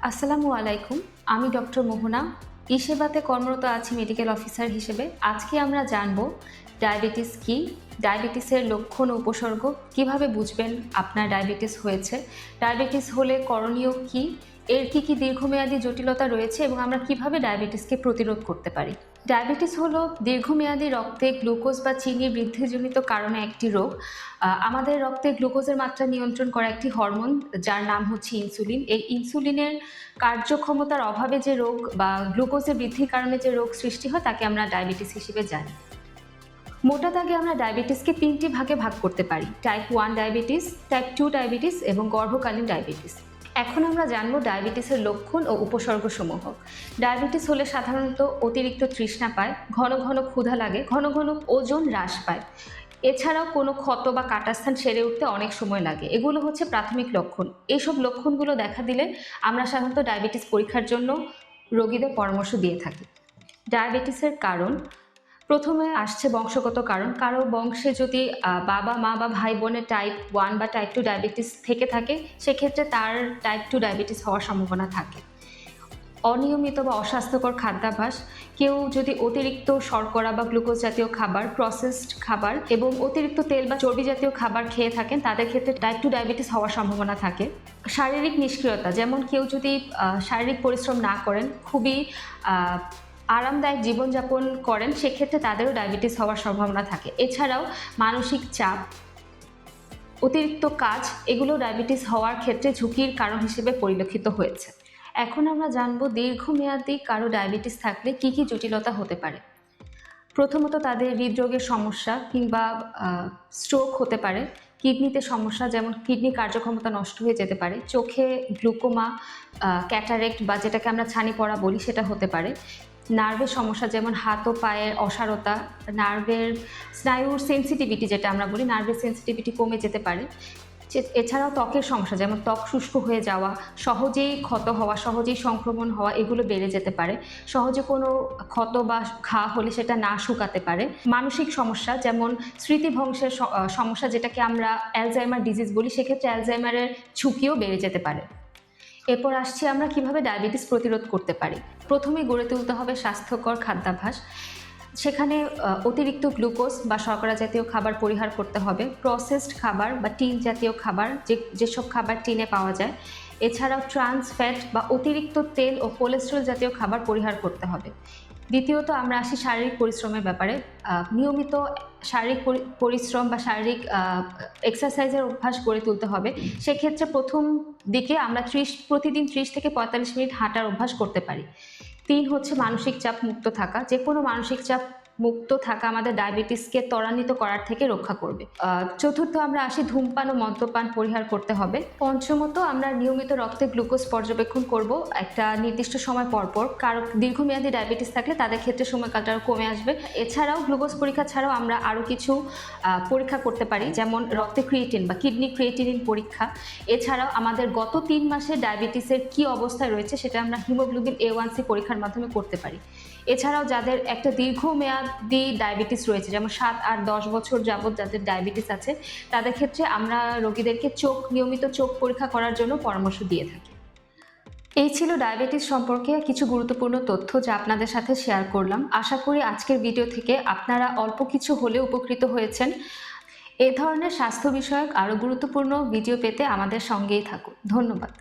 আসসালামু আলাইকুম। আমি ডক্টর মোহনা। ই-সেবাতে কর্মরত আছি মেডিকেল অফিসার হিসেবে। আজকে আমরা জানব ডায়াবেটিস কী, ডায়াবেটিসের লক্ষণ ও উপসর্গ, কীভাবে বুঝবেন আপনার ডায়াবেটিস হয়েছে, ডায়াবেটিস হলে করণীয় কী, এর কী দীর্ঘমেয়াদী জটিলতা রয়েছে এবং আমরা কীভাবে ডায়াবেটিসকে প্রতিরোধ করতে পারি। ডায়াবেটিস হলো দীর্ঘমেয়াদী রক্তে গ্লুকোজ বা চিনির বৃদ্ধিজনিত কারণে একটি রোগ। আমাদের রক্তে গ্লুকোজের মাত্রা নিয়ন্ত্রণ করা একটি হরমোন যার নাম হচ্ছে ইনসুলিন। এই ইনসুলিনের কার্যক্ষমতার অভাবে যে রোগ বা গ্লুকোজের বৃদ্ধির কারণে যে রোগ সৃষ্টি হয় তাকে আমরা ডায়াবেটিস হিসেবে জানি। মোটা দাগে আমরা ডায়াবেটিসকে ৩টি ভাগে ভাগ করতে পারি: টাইপ 1 ডায়াবেটিস, টাইপ 2 ডায়াবেটিস এবং গর্ভকালীন ডায়াবেটিস। এখন আমরা জানব ডায়াবেটিসের লক্ষণ ও উপসর্গসমূহ। ডায়াবেটিস হলে সাধারণত অতিরিক্ত তৃষ্ণা পায়, ঘন ঘন ক্ষুধা লাগে, ঘন ঘন ওজন হ্রাস পায়। এছাড়াও কোনো ক্ষত বা কাটাস্থান সেরে উঠতে অনেক সময় লাগে। এগুলো হচ্ছে প্রাথমিক লক্ষণ। এইসব লক্ষণগুলো দেখা দিলে আমরা সাধারণত ডায়াবেটিস পরীক্ষার জন্য রোগীদের পরামর্শ দিয়ে থাকি। ডায়াবেটিসের কারণ প্রথমে আসছে বংশগত কারণ। কারো বংশে যদি বাবা মা বা ভাই বোনের টাইপ 1 বা টাইপ 2 ডায়াবেটিস থেকে থাকে সেক্ষেত্রে তার টাইপ 2 ডায়াবেটিস হওয়ার সম্ভাবনা থাকে। অনিয়মিত বা অস্বাস্থ্যকর খাদ্যাভ্যাস, কেউ যদি অতিরিক্ত শর্করা বা গ্লুকোজ জাতীয় খাবার, প্রসেসড খাবার এবং অতিরিক্ত তেল বা চর্বি জাতীয় খাবার খেয়ে থাকেন তাদের ক্ষেত্রে টাইপ 2 ডায়াবেটিস হওয়ার সম্ভাবনা থাকে। শারীরিক নিষ্ক্রিয়তা, যেমন কেউ যদি শারীরিক পরিশ্রম না করেন, খুবই আরামদায়ক জীবনযাপন করেন সেক্ষেত্রে তাদেরও ডায়াবেটিস হওয়ার সম্ভাবনা থাকে। এছাড়াও মানসিক চাপ, অতিরিক্ত কাজ, এগুলো ডায়াবেটিস হওয়ার ক্ষেত্রে ঝুঁকির কারণ হিসেবে পরিলক্ষিত হয়েছে। এখন আমরা জানব দীর্ঘমেয়াদী কারো ডায়াবেটিস থাকলে কী জটিলতা হতে পারে। প্রথমত তাদের হৃদরোগের সমস্যা কিংবা স্ট্রোক হতে পারে, কিডনিতে সমস্যা যেমন কিডনি কার্যক্ষমতা নষ্ট হয়ে যেতে পারে, চোখে গ্লুকোমা, ক্যাটারেক্ট বা যেটাকে আমরা ছানি পড়া বলি সেটা হতে পারে, নার্ভের সমস্যা যেমন হাত ও পায়ের অসাড়তা, স্নায়ুর সেন্সিটিভিটি যেটা আমরা বলি, নার্ভের সেন্সিটিভিটি কমে যেতে পারে। এছাড়াও ত্বকের সমস্যা যেমন ত্বক শুষ্ক হয়ে যাওয়া, সহজেই ক্ষত হওয়া, সহজেই সংক্রমণ হওয়া, এগুলো বেড়ে যেতে পারে। সহজে কোনো ক্ষত বা ঘা হলে সেটা না শুকাতে পারে। মানসিক সমস্যা যেমন স্মৃতিভ্রংশের সমস্যা যেটাকে আমরা অ্যালজাইমার ডিজিজ বলি, সেক্ষেত্রে অ্যালজাইমারের ঝুঁকিও বেড়ে যেতে পারে। এরপর আসছি আমরা কিভাবে ডায়াবেটিস প্রতিরোধ করতে পারি। প্রথমে গড়ে তুলতে হবে স্বাস্থ্যকর খাদ্যাভ্যাস। সেখানে অতিরিক্ত গ্লুকোজ বা শর্করা জাতীয় খাবার পরিহার করতে হবে, প্রসেসড খাবার বা টিন জাতীয় খাবার যেসব খাবার টিনে পাওয়া যায়, এছাড়াও ট্রান্স ফ্যাট বা অতিরিক্ত তেল ও কোলেস্টেরল জাতীয় খাবার পরিহার করতে হবে। দ্বিতীয়ত আমরা আসি শারীরিক পরিশ্রমের ব্যাপারে। নিয়মিত শারীরিক পরিশ্রম বা শারীরিক এক্সারসাইজের অভ্যাস গড়ে তুলতে হবে। সেক্ষেত্রে প্রথম দিকে আমরা প্রতিদিন 30 থেকে 45 মিনিট হাঁটার অভ্যাস করতে পারি। 3 হচ্ছে মানসিক চাপ মুক্ত থাকা। যে কোনো মানসিক চাপ মুক্ত থাকা আমাদের ডায়াবেটিসকে ত্বরান্বিত করার থেকে রক্ষা করবে। চতুর্থ আমরা আসি ধূমপান ও মদ্যপান পরিহার করতে হবে। পঞ্চমত আমরা নিয়মিত রক্তে গ্লুকোজ পর্যবেক্ষণ করব একটা নির্দিষ্ট সময় পরপর। কারো দীর্ঘমেয়াদী ডায়াবেটিস থাকলে তাদের ক্ষেত্রে সময়কালটা কমে আসবে। এছাড়াও গ্লুকোজ পরীক্ষা ছাড়াও আমরা আরও কিছু পরীক্ষা করতে পারি, যেমন রক্তে ক্রিয়েটিন বা কিডনি ক্রিয়েটিনিন পরীক্ষা। এছাড়াও আমাদের গত 3 মাসে ডায়াবেটিসের কী অবস্থায় রয়েছে সেটা আমরা হিমোগ্লোবিন A1C পরীক্ষার মাধ্যমে করতে পারি। এছাড়াও যাদের একটা দীর্ঘমেয়াদী ডায়াবেটিস রয়েছে, যেমন 7, 8, 10 বছর যাবৎ যাদের ডায়াবেটিস আছে, তাদের ক্ষেত্রে আমরা রোগীদেরকে নিয়মিত চোখ পরীক্ষা করার জন্য পরামর্শ দিয়ে থাকি। এই ছিল ডায়াবেটিস সম্পর্কে কিছু গুরুত্বপূর্ণ তথ্য যা আপনাদের সাথে শেয়ার করলাম। আশা করি আজকের ভিডিও থেকে আপনারা অল্প কিছু হলেও উপকৃত হয়েছেন। এই ধরনের স্বাস্থ্য বিষয়ক আরও গুরুত্বপূর্ণ ভিডিও পেতে আমাদের সঙ্গেই থাকুন। ধন্যবাদ।